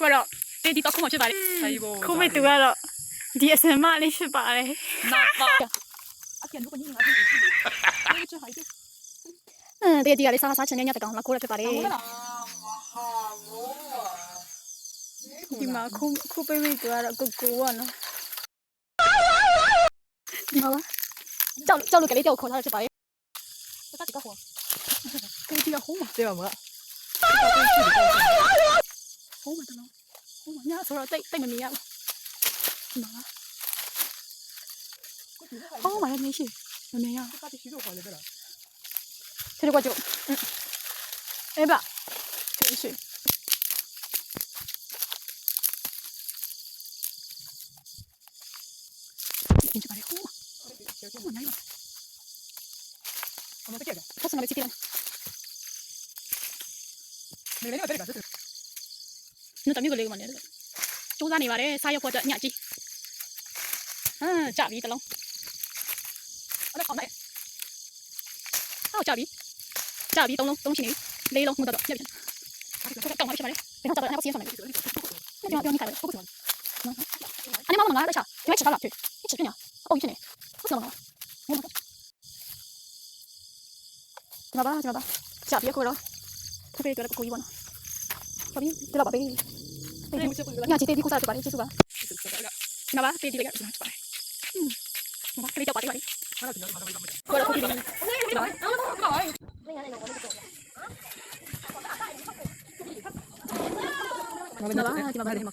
ခုတော့တေးဒီတော့ခုမှဖြစ်ပါလေခုမေတူကတော့ဒီအစမလေးဖြစ်ပါလေနောက်ပါအကျန်တို့ကညနေမှာတေးဒီကလေးစားချင်တဲ့ညတကောင်လာခိုးရဖြစ်ပါလေဒီမှာခုပေးပြီးတော့ကိုပေါ့နော်ဒီမှာကြောက်လို့ကလေးကြောက်ခေါ်ထားရဖြစ်ပါလေတက်တကဟောတေးဒီကဟိုးမှာတေးပါမလားဟိုးမှာတော့ဟိုးမှာညဆိုတော့တိတ်မမြင်ရဘူးဒီမှာဟိုးမှာလည်းမရှိမမြင်ရဘူးတက်ရှိတော့ခေါ်လေတဲ့这个就，哎吧，真是。你去把这呼嘛，我来吧。我们这个，他是哪里去的？没来这个，这是。那咱们有个那个嘛呢？周三你话的啥要或者伢子？炸鱼的喽。我来烤麦。哦，炸鱼。炸鱼东西你弄得到，要不然，干嘛去买嘞？然后找到那个先生来，那就不要你开了，我不喜欢。你妈妈拿来吃，因为吃它了，对，你吃这样，哦，一千呢，不吃了吗？知道吧？下别过了，特别觉得不够一万了，宝贝，知道宝贝，你要记得比古啥子吧？你记住吧？知道吧？对，这个是吧？好吧，这里叫宝贝宝贝。过来，知道吧？Kenapa?